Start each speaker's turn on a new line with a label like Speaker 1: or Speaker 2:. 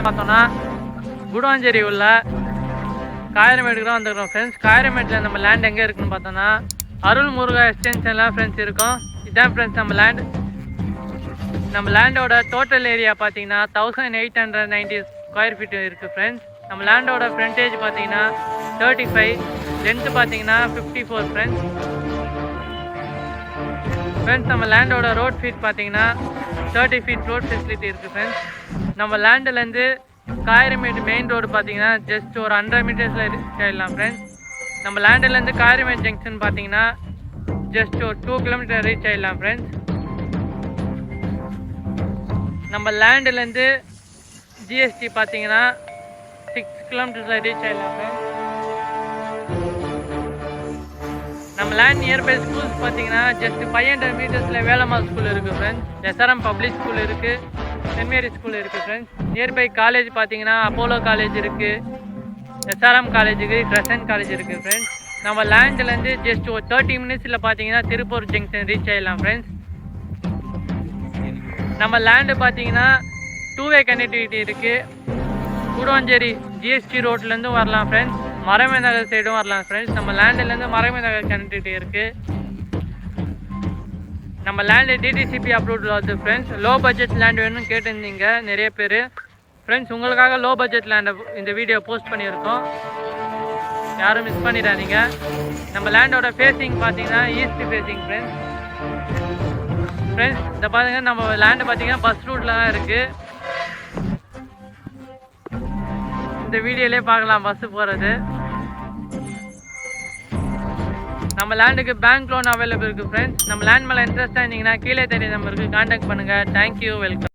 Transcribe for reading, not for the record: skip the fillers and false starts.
Speaker 1: பார்த்தோன்னா குடுவாஞ்சேரி உள்ள காயரமேட்டுக்கு தான் வந்துருக்கோம் ஃப்ரெண்ட்ஸ். காயரமேட்டில் நம்ம லேண்ட் எங்கே இருக்குன்னு பார்த்தோன்னா அருள் முருகா எக்ஸ்டென்ஷன்லாம் ஃப்ரெண்ட்ஸ் இருக்கும். இதான் ஃப்ரெண்ட்ஸ் நம்ம லேண்ட். நம்ம லேண்டோட டோட்டல் ஏரியா பார்த்தீங்கன்னா 1890 ஸ்கொயர் ஃபீட் இருக்குது ஃப்ரெண்ட்ஸ். நம்ம லேண்டோட ஃப்ரண்டேஜ் பார்த்தீங்கன்னா 35, லென்த்து பார்த்தீங்கன்னா 54 ஃப்ரெண்ட்ஸ். நம்ம லேண்டோட ரோட் ஃபீட் பார்த்தீங்கன்னா 30 ஃபீட் ரோட் ஃபெசிலிட்டி இருக்குது ஃப்ரெண்ட்ஸ். நம்ம லேண்டிலேருந்து காயரமேடு மெயின் ரோடு பார்த்தீங்கன்னா ஜஸ்ட் ஒரு 100 மீட்டர்ஸில் ரீச் ஆகிடலாம் ஃப்ரெண்ட்ஸ். நம்ம லேண்டிலேருந்து காயரமேடு ஜங்ஷன் பார்த்தீங்கன்னா ஜஸ்ட் ஒரு 2 கிலோமீட்டர் ரீச் ஆகிடலாம் ஃப்ரெண்ட்ஸ். நம்ம லேண்டிலேருந்து ஜிஎஸ்டி பார்த்தீங்கன்னா 6 கிலோமீட்டர்ஸில் ரீச் ஆகிடலாம் ஃப்ரெண்ட்ஸ். நம்ம லேண்ட் நியர்பை ஸ்கூல்ஸ் பார்த்தீங்கன்னா ஜஸ்ட் 500 மீட்டர்ஸில் வேலம்மாள் ஸ்கூல் இருக்குது ஃப்ரெண்ட்ஸ். எஸ்ஆர்எம் பப்ளிக் ஸ்கூல் இருக்குது, சென்ட் மேரி ஸ்கூல் இருக்குது ஃப்ரெண்ட்ஸ். நியர்பை காலேஜ் பார்த்தீங்கன்னா அப்போலோ காலேஜ் இருக்குது, எஸ்ஆர்எம் காலேஜ் இருக்குது, கிரசன்ட் காலேஜ் இருக்குது ஃப்ரெண்ட்ஸ். நம்ம லேண்ட்லேருந்து ஜஸ்ட் ஒரு 30 மினிட்ஸில் பார்த்தீங்கன்னா திருப்பூர் ஜங்ஷன் ரீச் ஆகிடலாம் ஃப்ரெண்ட்ஸ். நம்ம லேண்டு பார்த்தீங்கன்னா 2-வே கனெக்டிவிட்டி இருக்குது. குடுவாஞ்சேரி ஜிஎஸ்டி ரோட்லேருந்தும் வரலாம் ஃப்ரெண்ட்ஸ், மரமே நகர் சைடும் வரலாம் ஃப்ரெண்ட்ஸ். நம்ம லேண்டிலேருந்து மரமே நகர் கனெக்டிவிட்டி இருக்குது. நம்ம லேண்டு டிடிசிபி அப்ரூவ்டில் வருது ஃப்ரெண்ட்ஸ். லோ பட்ஜெட் லேண்ட் வேணும்னு கேட்டிருந்தீங்க நிறைய பேர் ஃப்ரெண்ட்ஸ். உங்களுக்காக லோ பட்ஜெட் லேண்டை இந்த வீடியோ போஸ்ட் பண்ணியிருக்கோம், யாரும் மிஸ் பண்ணிடாதீங்க. நம்ம லேண்டோட ஃபேஸிங் பார்த்தீங்கன்னா ஈஸ்ட் ஃபேஸிங் ஃப்ரெண்ட்ஸ். இதை பார்த்தீங்கன்னா நம்ம லேண்டு பார்த்தீங்கன்னா பஸ் ரூட்டில் தான் இருக்குது. இந்த வீடியோலேயே பார்க்கலாம் பஸ்ஸு போகிறது. நம்ம லேண்டுக்கு பேங்க் லோன் அவைலபிள் இருக்குது ஃப்ரெண்ட்ஸ். நம்ம லேண்ட் மேலே இன்ட்ரெஸ்ட்டாக இருந்தீங்கன்னா கீழே தெரிய நம்பருக்கு கான்டாக்ட் பண்ணுங்கள். Thank you, welcome.